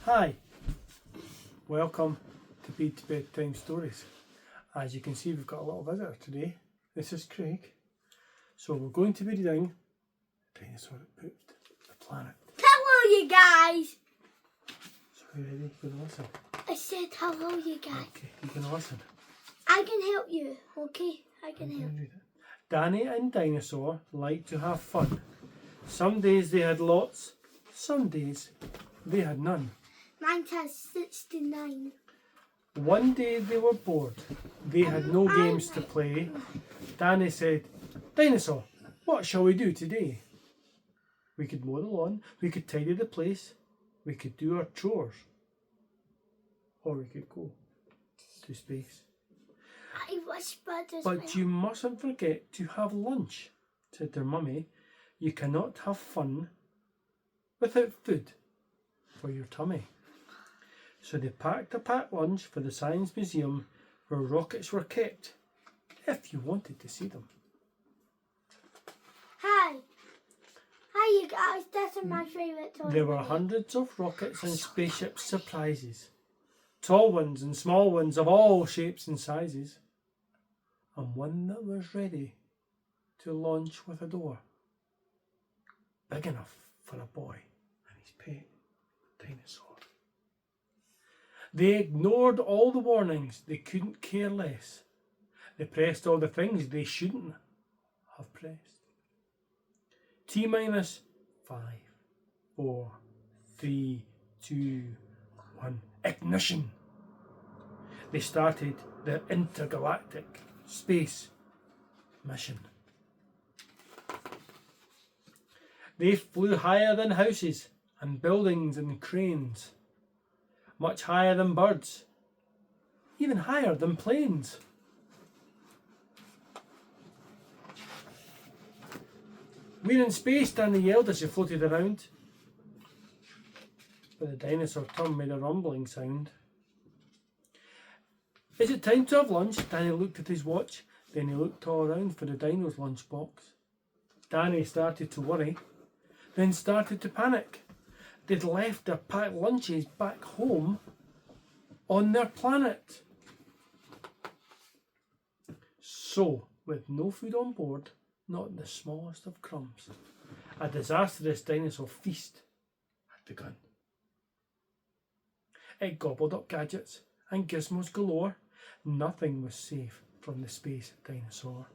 Hi, welcome to Bedtime Stories. As you can see, we've got a little visitor today. This is Craig. So we're going to be reading Dinosaur That Pooped the Planet. Hello, you guys. So are you ready? You going to listen? I said hello, you guys. Okay, you going to listen? I can help you, okay? I can help. Read it. Danny and Dinosaur liked to have fun. Some days they had lots, some days they had none. Mine has 69. One day they were bored. They had no games to play. Danny said, "Dinosaur, what shall we do today? We could mow the lawn, we could tidy the place, we could do our chores, or we could go to space. I whispered as But you mustn't forget to have lunch," said their mummy. "You cannot have fun without food for your tummy." So they packed a packed lunch for the Science Museum where rockets were kept, if you wanted to see them. Hi. Hi, you guys. This is my favourite toy. There were hundreds of rockets and spaceship surprises, tall ones and small ones of all shapes and sizes, and one that was ready to launch with a door big enough for a boy and his pet dinosaur. They ignored all the warnings. They couldn't care less. They pressed all the things they shouldn't have pressed. T-minus 5, 4, 3, 2, 1. Ignition! They started their intergalactic space mission. They flew higher than houses and buildings and cranes, much higher than birds, even higher than planes. "We're in space," Danny yelled as he floated around. But the dinosaur tongue made a rumbling sound. "Is it time to have lunch?" Danny looked at his watch. Then he looked all around for the dino's lunchbox. Danny started to worry, then started to panic. They'd left their packed lunches back home on their planet. So, with no food on board, not the smallest of crumbs, a disastrous dinosaur feast had begun. It gobbled up gadgets and gizmos galore. Nothing was safe from the space dinosaur.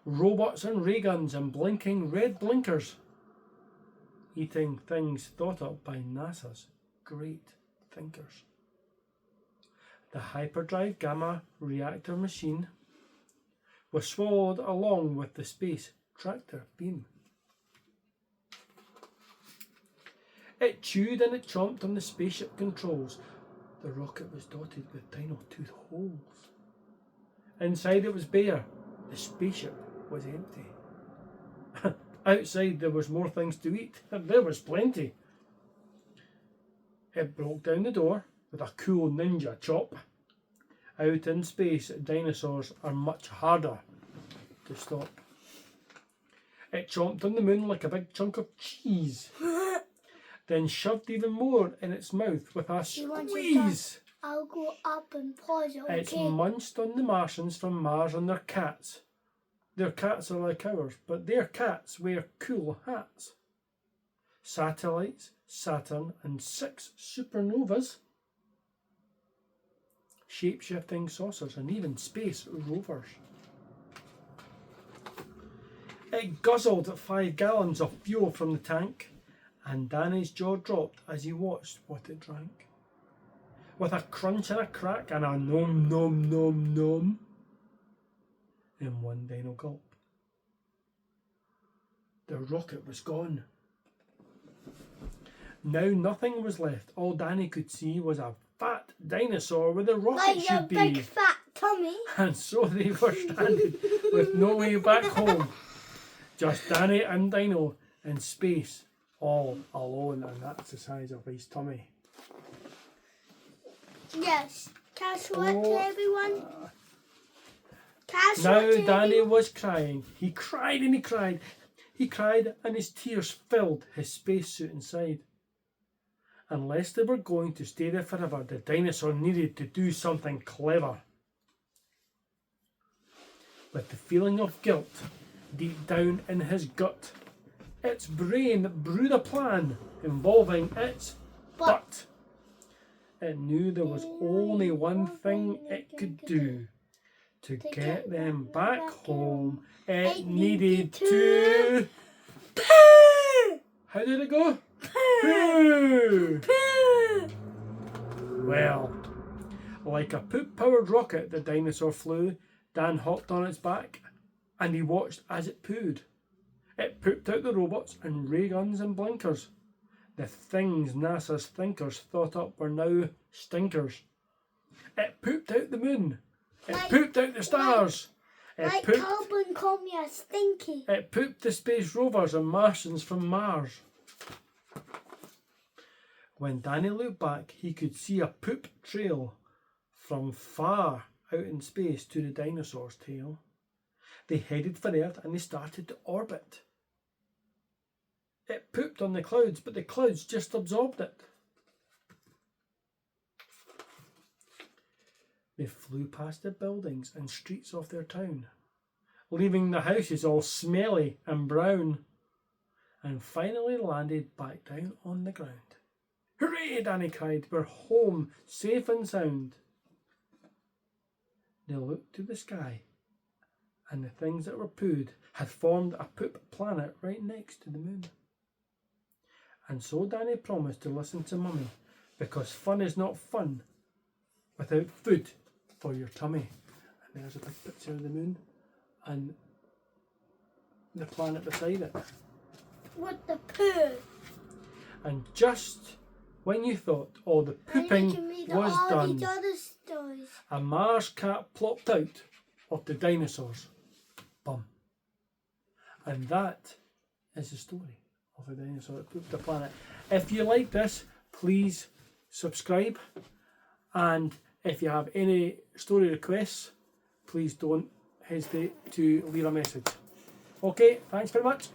Robots and ray guns and blinking red blinkers, eating things thought up by NASA's great thinkers. The hyperdrive gamma reactor machine was swallowed along with the space tractor beam. It chewed and it chomped on the spaceship controls. The rocket was dotted with dino-tooth holes. Inside it was bare. The spaceship was empty. Outside there was more things to eat. There was plenty. It broke down the door with a cool ninja chop. Out in space, dinosaurs are much harder to stop. It chomped on the moon like a big chunk of cheese. Then shoved even more in its mouth with a squeeze. I'll go up and pause it, okay? It's munched on the Martians from Mars and their cats. Their cats are like ours, but their cats wear cool hats. Satellites, Saturn, and 6 supernovas. Shape-shifting saucers, and even space rovers. It guzzled 5 gallons of fuel from the tank, and Danny's jaw dropped as he watched what it drank. With a crunch and a crack and a nom nom nom nom in one dino gulp, the rocket was gone. Now nothing was left. All Danny could see was a fat dinosaur where the rocket like should a be. big fat tummy. And so they were stranded with no way back home. Just Danny and Dino in space, all alone, and that's the size of his tummy. Yes. Can I show it to everyone? Can I show Now it to Danny everyone? was crying. He cried and he cried. He cried and his tears filled his spacesuit inside. Unless they were going to stay there forever, the dinosaur needed to do something clever. With the feeling of guilt deep down in his gut, its brain brewed a plan involving its butt. It knew there was only one thing it could do. To get them back home, it needed to... Poo! How did it go? Poo! Poo! Poo! Well, like a poop-powered rocket, the dinosaur flew. Dan hopped on its back and he watched as it pooed. It pooped out the robots and ray guns and blinkers. The things NASA's thinkers thought up were now stinkers. It pooped out the moon. It pooped out the stars. Like carbon called me a stinky. It pooped the space rovers and Martians from Mars. When Danny looked back, he could see a poop trail from far out in space to the dinosaur's tail. They headed for Earth and they started to orbit. It pooped on the clouds, but the clouds just absorbed it. They flew past the buildings and streets of their town, leaving the houses all smelly and brown, and finally landed back down on the ground. Hooray, Danny cried, we're home, safe and sound. They looked to the sky, and the things that were pooed had formed a poop planet right next to the moon. And so Danny promised to listen to Mummy, because fun is not fun without food for your tummy. And there's a big picture of the moon and the planet beside it. What the poo? And just when you thought all the pooping was done, a Mars cat plopped out of the dinosaurs. Bum. And that is the story of a dinosaur that pooped the planet. If you like this, please subscribe. And if you have any story requests, please don't hesitate to leave a message. Okay, thanks very much.